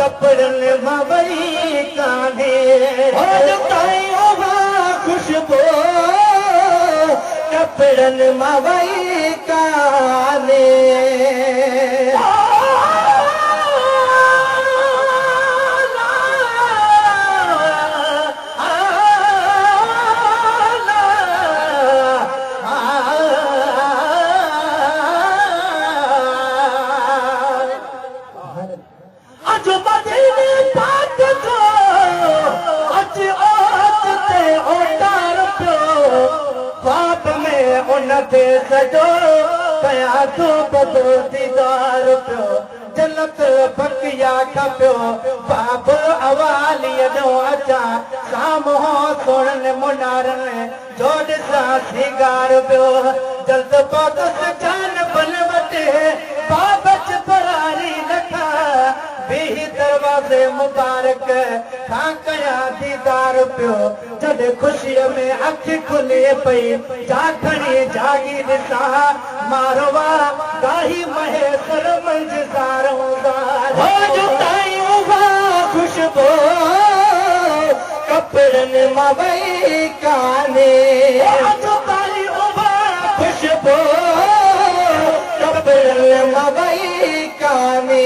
कपड़न मवई कान्हे खुशबू कपड़न मवई कान्हे सजो कया तो बदो दीदार पियो जन्नत बकिया खपियो बाब अवालीअ जो अचा साम्हूं सोणनि मुनारनि जो ॾिसां सिंगार पियो जल्द पहुतस जान बल वटे बाबच परारी लखा बीही दरवाज़े मुबारक खां कया दीदार पियो जॾहिं ख़ुशीअ में अखि खुले पई जाखणी जागी ॾिसां मारवा गाही महेसर मंझि खुशबू कपड़नि मां वई कान्हे खुशबू कपड़नि मां वई कान्हे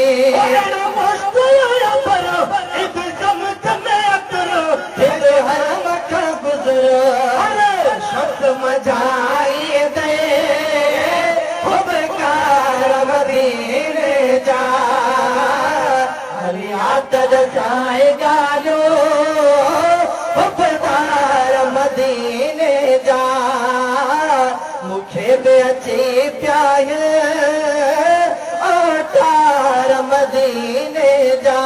मजाई दे कार मदीने जा हरियात जाए गालो वफ़ादार मदीने जा मुखे बि अची प्याय तार मदीने जा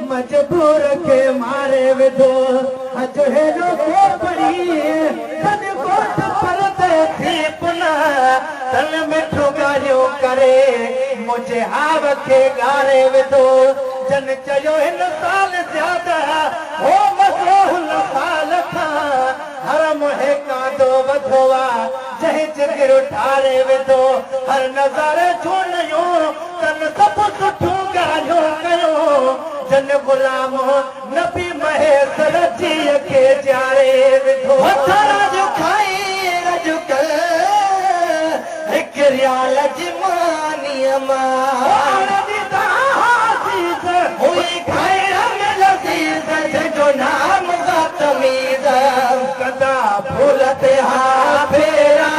मजबूर के मारे विधो अज हेलो पड़ी तन कोट परते थी पुनः तन मिठो गारियो करे मुझे हाव के गारे विधो जन चयो हिन साल ज्यादा हो मसोहुल साल था हरम है कांदो वधोवा जहि जिगर ठारे विधो हर नज़ारे छोड़ियो तन सब सुठो गारियो कयो जन गुलाम नबी महेसर जी के जारे विधो राज खाई रजुक हिक रियाल जिमानीअ मां हुई खाई रंग लज़ीज़ जो नाम तमीज़ कदा भूलते हा फेरा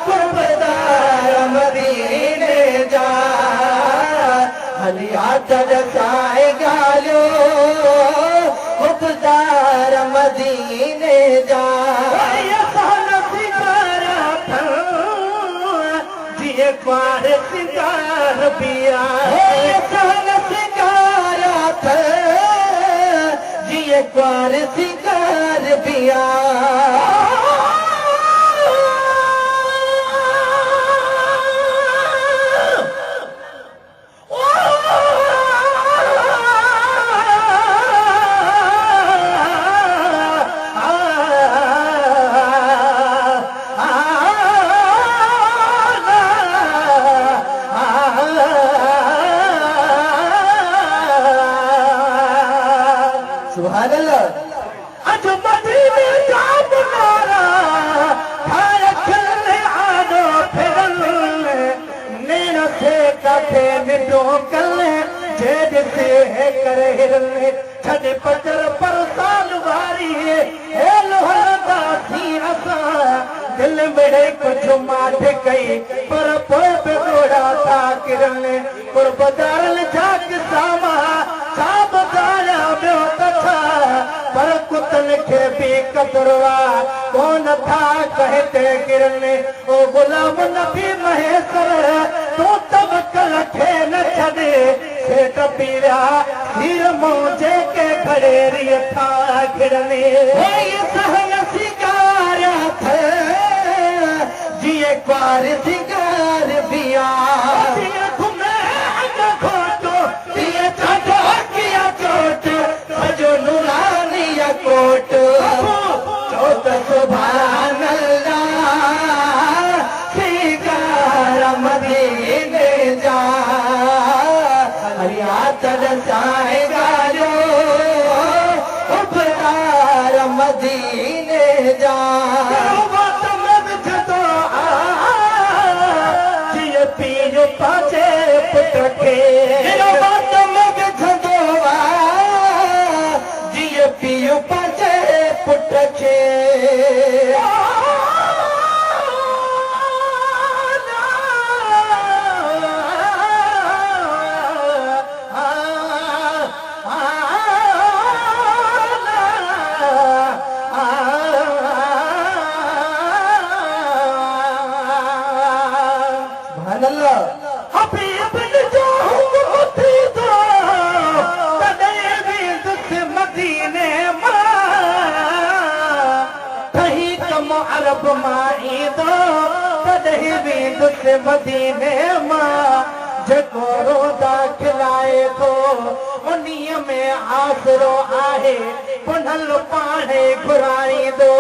कुर्बदार मदीने जा हलियात जाए गालो खुददार मदीने जा जिए क्वार सिंगार पिया सिंगार जिए क्वार सिंगार पिया है करे हिरने छड़े पचर पर साल वारी है लोहदा थी असा दिल में कुछ माठ कई पर पोए पे गोड़ा था किरने पर बदारल जाग सामा साब दाया ब्यो तथा पर कुतन के भी कतरवा कौन था कहते गिरने ओ गुलाम नबी महेश्वर तो तब कल खे न छदे सेठ पीरा हीर मौजे के खड़ेरी था गिरने ये सहन सिकार थे जिए क्वार सिकार बिया दिए घुमे खोटो दिए चाटो किया चोट सजो नूरानिया कोट चौथ सुभान अल्लाह सिकार मदीने जा हरिया तरसाए गायो उपकार मदीने जा पीर पाचे पुत्र के बात मग छदोवा जिए पीर पाचे पुत्र के अरब माई दो कदही भी दुख मदीने मां जको रोदा खिलाए थो उन्हीअ में आसरो आहे पुनल पाणे घुराई दो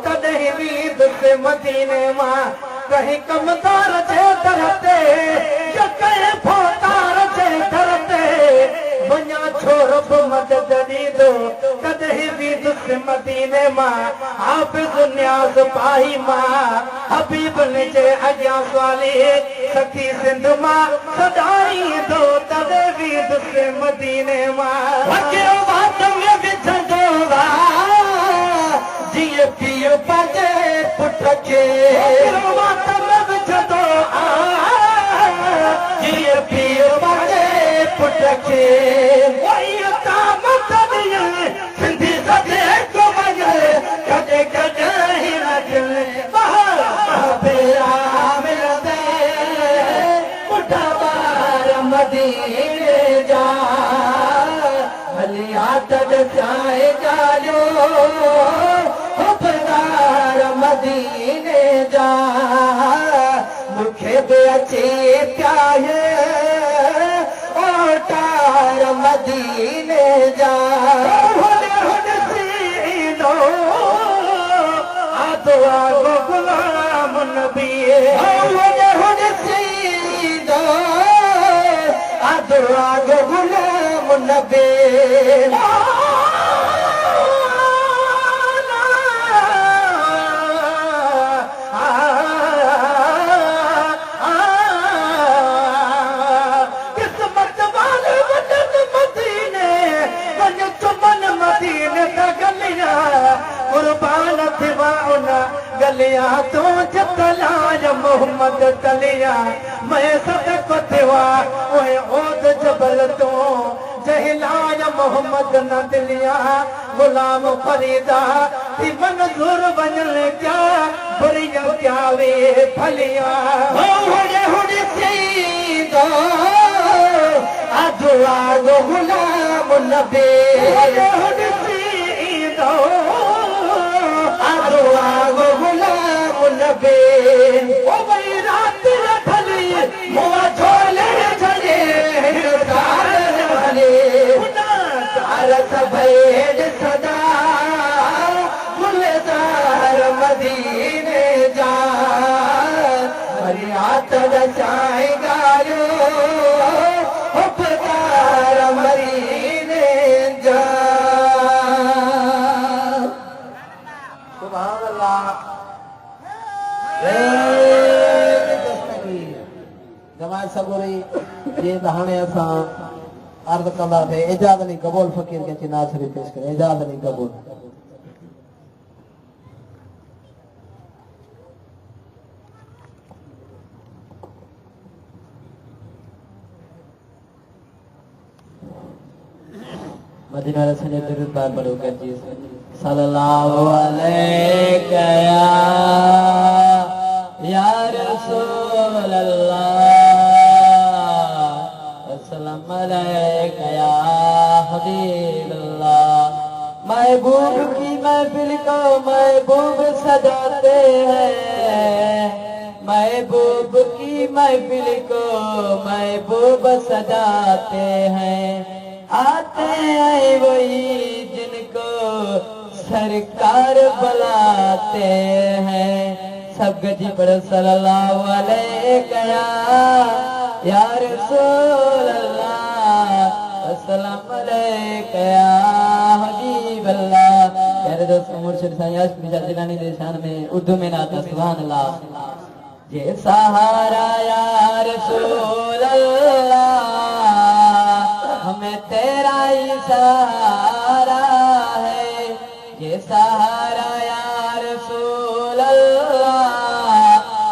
कदही भी दुख मदीने मां कहीं कमदार जे दर ते या कहीं फोतार जे दर ते वञा छोर बि मदद ॾींदो कदहीं बि दुख मदीने मां हाफ़िज़ न्याज़ पाई मां हबीबन जे अॻियां सवाली सखी सिंध मां सदाईंदो तॾहिं बि दुख मदीने मां बात में विझंदो जीअं पीउ पंहिंजे पुट खे बात में विझंदो जीअं पीउ पंहिंजे पुट खे सिंधी सजे को मजे कॾहिं कॾहिं मिलंदे पुठा ॿार मदीने जा हली हाथ चाहे गालियो हुबदार मदीने जा मूंखे बि अचे प्याए ओटार मदीने जा गुलाम नबी गुलाम नबी किस्मत वाले वतन मदीने वञ चुमन मदीने त गलिया कुर्बान थिवा उन गलिया तो जतलाय मोहम्मद तलिया मैं सदक थिवा ओए ओद जबल तो जहलाय मोहम्मद न दिलिया गुलाम फरीदा थी मंजूर बनल क्या बुरिया क्या वे फलिया होड़े होड़े सीदो अदुआ गो गुलाम नबी होड़े होड़े सीदो अदुआ गो गुलाम नबी ओ भाई रात रखली मुआ झोले झड़े तार भले तार सभेद सदा गुलजार मदीने जा हरियात रचाए गायो हुबदार मदीने जा सुभान अल्लाह जमात सबोरी जे हाणे असां अर्ज कंदा थे एजाज अली कबूल फकीर के चिनार शरीफ पेश करें एजाज अली कबूल मदीना रसूल दुरूद पाक पढ़ो कर जी सल्लल्लाहु अलैहि या रसूल अल्लाह अस्सलाम अलैका या हबीब अल्लाह महबूब की महफिल को महबूब सजाते हैं महबूब की महफिल को महबूब सजाते हैं आते हैं वही जिनको सरकार बुलाते हैं सब गजी पढ़ सल्लल्लाहु अलैहि या रसूल अल्लाह अस्सलाम अलैका या हबीब अल्लाह। प्यारे दोस्तों मुर्शिद सायाश मिर्जा जिलानी के शान में उर्दू में नाता सुभान अल्लाह। ये सहारा या रसूल अल्लाह हमें तेरा ही सहारा है ये सहारा या रसूल अल्लाह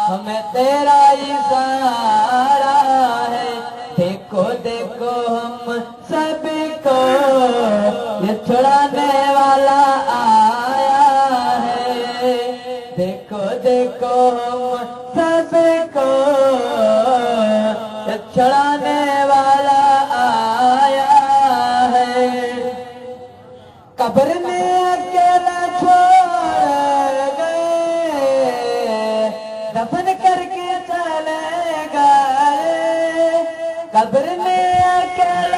हमें तेरा ही सहारा है। देखो देखो हम सबको ये छुड़ाने वाला आया है देखो देखो हम सबको ये छुड़ाने वाला कब्र में अकेला छोड़ गए दफन करके चले गए कब्र में अकेला